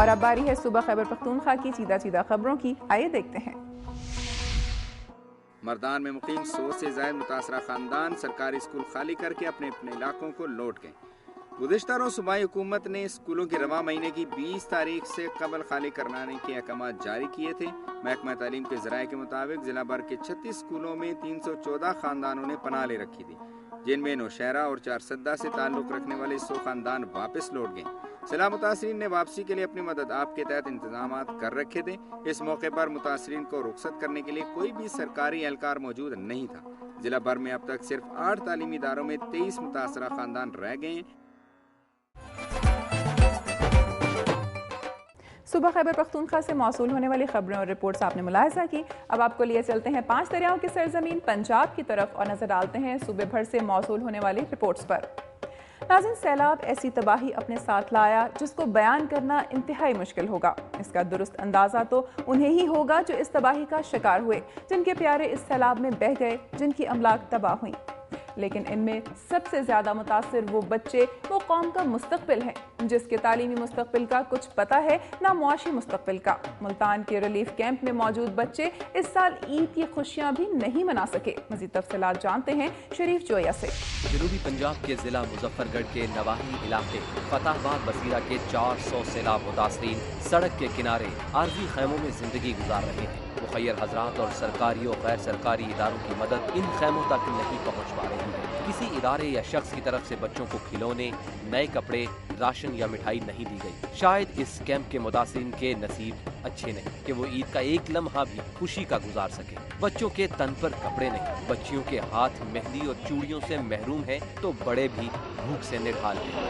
اور اب باری ہے صبح خیبر پختونخوا کی چیدہ چیدہ خبروں کی، آئیے دیکھتے ہیں۔ مردان میں مقیم 100 سے زائد متاثرہ خاندان سرکاری اسکول خالی کر کے اپنے اپنے علاقوں کو لوٹ گئے۔ گزشتہ روز صوبائی حکومت نے اسکولوں کی رواں مہینے کی 20 تاریخ سے قبل خالی کروانے کے احکامات جاری کیے تھے۔ محکمہ تعلیم کے ذرائع کے مطابق ضلع بھر کے 36 اسکولوں میں 314 خاندانوں نے پناہ لے رکھی تھی، جن میں نوشہرہ اور چارسدہ سے تعلق رکھنے والے 100 خاندان واپس لوٹ گئے۔ سیلاب متاثرین نے واپسی کے لیے اپنی مدد آپ کے تحت انتظامات کر رکھے تھے۔ اس موقع پر متاثرین کو رخصت کرنے کے لیے کوئی بھی سرکاری اہلکار موجود نہیں تھا۔ ضلع بھر میں اب تک صرف 8 تعلیمی اداروں میں 23 متاثرہ خاندان رہ گئے ہیں۔ صبح خیبر پختونخوا سے موصول ہونے والی خبریں اور رپورٹس آپ نے ملاحظہ کی۔ اب آپ کو لیے چلتے ہیں 5 دریاؤں کی سرزمین پنجاب کی طرف اور نظر ڈالتے ہیں صوبے بھر سے موصول ہونے والی رپورٹس پر۔ ناظرین، سیلاب ایسی تباہی اپنے ساتھ لایا جس کو بیان کرنا انتہائی مشکل ہوگا۔ اس کا درست اندازہ تو انہیں ہی ہوگا جو اس تباہی کا شکار ہوئے، جن کے پیارے اس سیلاب میں بہہ گئے، جن کی املاک تباہ ہوئیں۔ لیکن ان میں سب سے زیادہ متاثر وہ بچے، وہ قوم کا مستقبل ہے جس کے تعلیمی مستقبل کا کچھ پتہ ہے نہ معاشی مستقبل کا۔ ملتان کے ریلیف کیمپ میں موجود بچے اس سال عید کی خوشیاں بھی نہیں منا سکے۔ مزید تفصیلات جانتے ہیں شریف جویا سے۔ جنوبی پنجاب کے ضلع مظفر گڑھ کے نواحی علاقے فتح آباد بصیرہ کے 400 سیلاب متاثرین سڑک کے کنارے عارضی خیموں میں زندگی گزار رہے ہیں۔ مخیر حضرات اور سرکاری اور غیر سرکاری اداروں کی مدد ان خیموں تک نہیں پہنچ پا رہی ہے۔ کسی ادارے یا شخص کی طرف سے بچوں کو کھلونے، نئے کپڑے، راشن یا مٹھائی نہیں دی گئی۔ شاید اس کیمپ کے متاثرین کے نصیب اچھے نہیں کہ وہ عید کا ایک لمحہ بھی خوشی کا گزار سکے۔ بچوں کے تن پر کپڑے نہیں، بچیوں کے ہاتھ مہندی اور چوڑیوں سے محروم ہیں تو بڑے بھی بھوک سے نڈھال ہیں۔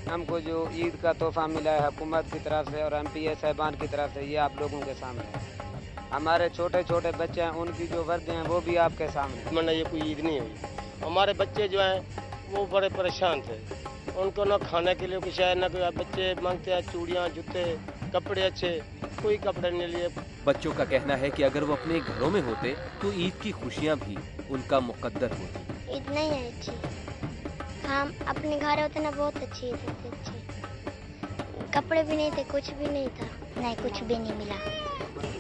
ہم کو جو عید کا تحفہ ملا ہے حکومت کی طرف سے اور ایم پی اے صاحبان کی طرف سے، یہ آپ لوگوں کے سامنے ہے۔ ہمارے چھوٹے چھوٹے بچے ہیں، ان کی جو وردیں ہیں وہ بھی آپ کے سامنے۔ ورنہ یہ کوئی عید نہیں ہوئی۔ ہمارے بچے جو ہیں وہ بڑے پریشان تھے، ان کو نہ کھانے کے لیے کچھ ہے، نہ کوئی بچے مانگتے ہیں چوڑیاں، جوتے، کپڑے اچھے، کوئی کپڑے نہیں لیے۔ بچوں کا کہنا ہے کہ اگر وہ اپنے گھروں میں ہوتے تو عید کی خوشیاں بھی ان کا مقدر ہوتی۔ عید نہیں ہے اچھی، ہم اپنے گھر ہوتے نا بہت اچھی عید ہوتی، اچھی کپڑے بھی نہیں تھے، کچھ بھی نہیں تھا، نہیں کچھ بھی نہیں ملا،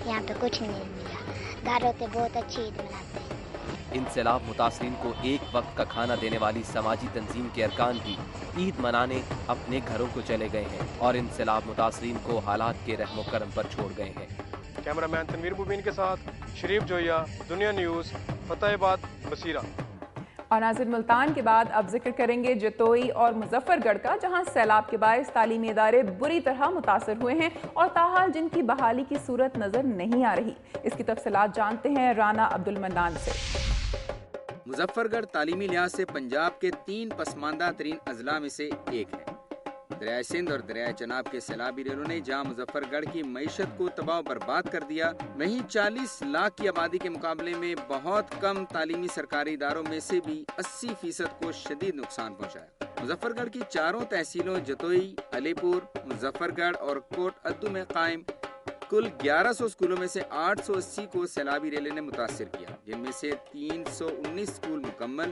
یہاں پہ کچھ نہیں ملا، گھر ہوتے بہت اچھی عید مناتے ہیں۔ ان سیلاب متاثرین کو ایک وقت کا کھانا دینے والی سماجی تنظیم کے ارکان بھی عید منانے اپنے گھروں کو چلے گئے ہیں اور ان سیلاب متاثرین کو حالات کے رحم و کرم پر چھوڑ گئے ہیں۔ کیمرہ مین تنویر مبین کے ساتھ شریف جویا، دنیا نیوز، فتح آباد بصیرہ۔ اور ناظرین، ملتان کے بعد اب ذکر کریں گے جتوئی اور مظفر گڑھ کا، جہاں سیلاب کے باعث تعلیمی ادارے بری طرح متاثر ہوئے ہیں اور تاحال جن کی بحالی کی صورت نظر نہیں آ رہی۔ اس کی تفصیلات جانتے ہیں رانا عبد المنان سے۔ مظفر گڑھ تعلیمی لحاظ سے پنجاب کے 3 پسماندہ ترین اضلاع میں سے ایک ہے۔ دریائے سندھ اور دریائے چناب کے سیلابی ریلوں نے جہاں مظفر گڑھ کی معیشت کو تباہ و برباد کر دیا، وہیں 40 لاکھ کی آبادی کے مقابلے میں بہت کم تعلیمی سرکاری اداروں میں سے بھی 80% کو شدید نقصان پہنچایا۔ مظفر گڑھ کی 4 تحصیلوں جتوئی، علی پور، مظفر گڑھ اور کوٹ ادو میں قائم کل 1100 اسکولوں میں سے 880 کو سیلابی ریلے نے متاثر کیا، جن میں سے 319 اسکول مکمل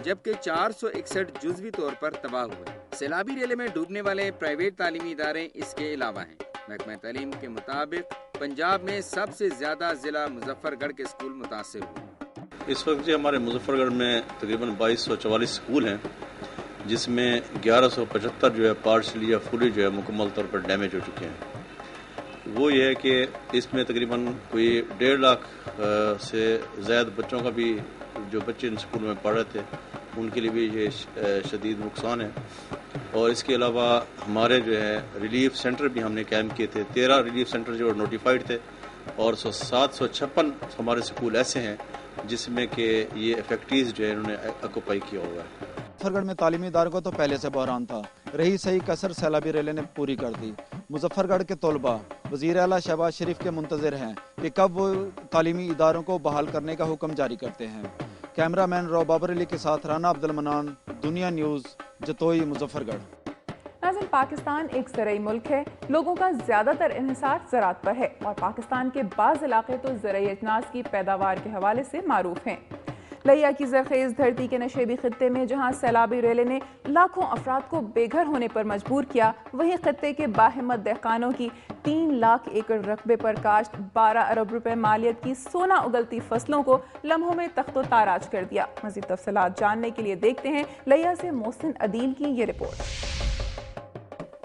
جبکہ 461 جزوی طور پر تباہ ہوئے۔ سیلابی ریلے میں ڈوبنے والے پرائیویٹ تعلیمی ادارے اس کے علاوہ ہیں۔ محکمہ تعلیم کے مطابق پنجاب میں سب سے زیادہ ضلع مظفر گڑھ کے اسکول متاثر ہوئے۔ اس وقت جو ہمارے مظفر گڑھ میں تقریباً 2244 اسکول ہیں، جس میں 1175 جو ہے پارشلی یا فلی جو ہے مکمل طور پر ڈیمیج ہو چکے ہیں۔ وہ یہ ہے کہ اس میں تقریباً کوئی 1.5 لاکھ سے زائد بچوں کا بھی، جو بچے ان اسکول میں پڑھ رہے تھے، ان کے لیے بھی یہ شدید نقصان ہے۔ اور اس کے علاوہ ہمارے جو ہے ریلیف سینٹر بھی ہم نے قائم کیے تھے، 13 ریلیف سینٹر جو نوٹیفائڈ تھے اور 756 ہمارے اسکول ایسے ہیں جس میں کہ یہ افیکٹیز جو ہے انہوں نے آکوپائی کیا ہوا ہے۔ مظفر گڑھ میں تعلیمی اداروں کو تو پہلے سے بحران تھا، رہی صحیح کثر سیلابی ریلے نے پوری کر دی۔ مظفر گڑھ کے طلباء وزیر اعلیٰ شہباز شریف کے منتظر ہیں کہ کب وہ تعلیمی اداروں کو بحال کرنے کا حکم جاری کرتے ہیں۔ کیمرہ مین رو بابر علی کے ساتھ رانا عبد المنان، دنیا نیوز، جتوئی، مظفر گڑھ۔ ناظرین، پاکستان ایک زرعی ملک ہے، لوگوں کا زیادہ تر انحصار زراعت پر ہے اور پاکستان کے بعض علاقے تو زرعی اجناس کی پیداوار کے حوالے سے معروف ہیں۔ لیا کی زرخیز دھرتی کے نشیبی خطے میں جہاں سیلابی ریلے نے لاکھوں افراد کو بے گھر ہونے پر مجبور کیا، وہیں خطے کے باہمت دہقانوں کی 3 لاکھ ایکڑ رقبے پر کاشت 12 ارب روپے مالیت کی سونا اگلتی فصلوں کو لمحوں میں تخت و تاراج کر دیا۔ مزید تفصیلات جاننے کے لیے دیکھتے ہیں لیا سے محسن عدیل کی یہ رپورٹ۔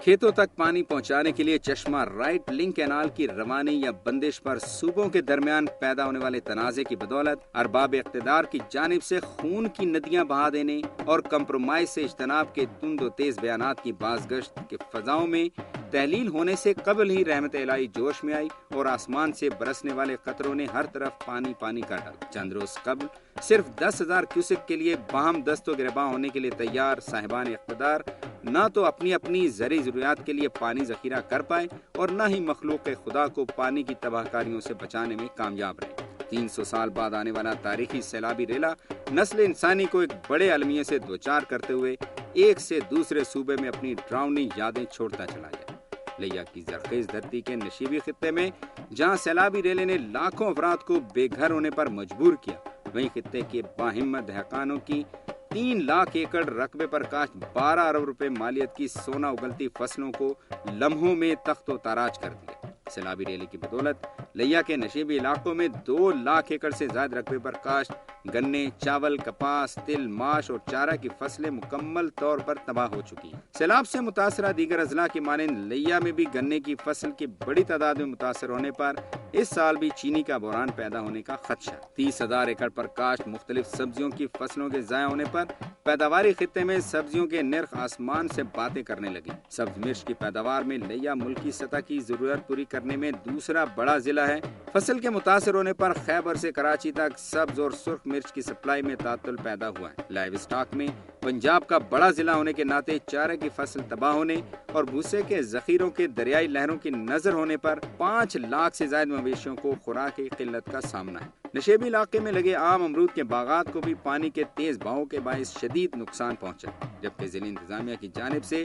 کھیتوں تک پانی پہنچانے کے لیے چشمہ رائٹ لنک کینال کی روانی یا بندش پر صوبوں کے درمیان پیدا ہونے والے تنازع کی بدولت ارباب اقتدار کی جانب سے خون کی ندیاں بہا دینے اور کمپرومائز سے اجتناب کے تند و تیز بیانات کی بازگشت کے فضاؤں میں تحلیل ہونے سے قبل ہی رحمت الہی جوش میں آئی اور آسمان سے برسنے والے قطروں نے ہر طرف پانی پانی کا ڈالا۔ چند روز قبل صرف 10,000 کیوسک کے لیے باہم دست و گریباں ہونے کے لیے تیار صاحبان اقتدار نہ تو اپنی زرعی ضروریات کے لیے پانی ذخیرہ کر پائے اور نہ ہی مخلوق خدا کو پانی کی تباہ کاریوں سے بچانے میں کامیاب رہے۔ 300 سال بعد آنے والا تاریخی سیلابی ریلا نسل انسانی کو ایک بڑے المیے سے دوچار کرتے ہوئے ایک سے دوسرے صوبے میں اپنی ڈراؤنی یادیں چھوڑتا چلا گیا۔ لیا کی زرخیز دھرتی کے نشیبی خطے میں جہاں سیلابی ریلے نے لاکھوں افراد کو بے گھر ہونے پر مجبور کیا، وہیں خطے کے باہمت دہقانوں کی 3 لاکھ ایکڑ رقبے پر کاشت 12 ارب روپے مالیت کی سونا اگلتی فصلوں کو لمحوں میں تخت و تاراج کر دیا۔ سیلابی ریلے کی بدولت لیا کے نشیبی علاقوں میں 2 لاکھ ایکڑ سے زائد رقبے پر کاشت گنے، چاول، کپاس، تل، ماش اور چارہ کی فصلیں مکمل طور پر تباہ ہو چکی ہیں۔ سیلاب سے متاثرہ دیگر اضلاع کی مانند لیا میں بھی گنے کی فصل کی بڑی تعداد میں متاثر ہونے پر اس سال بھی چینی کا بحران پیدا ہونے کا خدشہ۔ 30,000 ایکڑ پر کاشت مختلف سبزیوں کی فصلوں کے ضائع ہونے پر پیداواری خطے میں سبزیوں کے نرخ آسمان سے باتیں کرنے لگے۔ سبز مرچ کی پیداوار میں لیا ملکی سطح کی ضرورت پوری کرنے میں دوسرا بڑا ضلع ہے۔ فصل کے متاثر ہونے پر خیبر سے کراچی تک سبز اور سرخ مرچ کی سپلائی میں تعطل پیدا ہوا ہے۔ لائیو اسٹاک میں پنجاب کا بڑا ضلع ہونے کے ناطے چارے کی فصل تباہ ہونے اور بھوسے کے ذخیروں کے دریائی لہروں کی نظر ہونے پر 5 لاکھ سے زائد مویشیوں کو خوراک کی قلت کا سامنا ہے۔ نشیبی علاقے میں لگے عام امرود کے باغات کو بھی پانی کے تیز بہاؤ کے باعث شدید نقصان پہنچا، جبکہ ضلع انتظامیہ کی جانب سے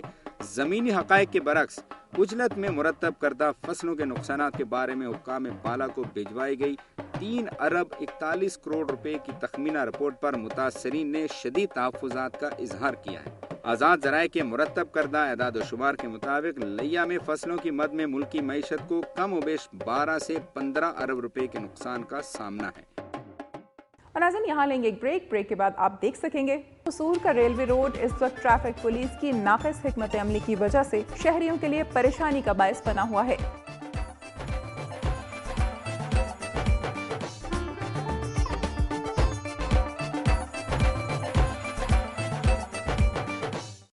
زمینی حقائق کے برعکس اجلت میں مرتب کردہ فصلوں کے نقصانات کے بارے میں حکام بالا کو بھجوائی گئی 3 ارب 41 کروڑ روپے کی تخمینہ رپورٹ پر متاثرین نے شدید تحفظات کا اظہار کیا ہے۔ آزاد ذرائع کے مرتب کردہ اعداد و شمار کے مطابق لیا میں فصلوں کی مد میں ملکی معیشت کو کم و بیش 12 سے 15 ارب روپے کے نقصان کا سامنا ہے۔ اور ناظرین یہاں لیں گے ایک بریک کے بعد آپ دیکھ سکیں گے قصور کا ریلوے روڈ اس وقت ٹریفک پولیس کی ناقص حکمت عملی کی وجہ سے شہریوں کے لیے پریشانی کا باعث بنا ہوا ہے۔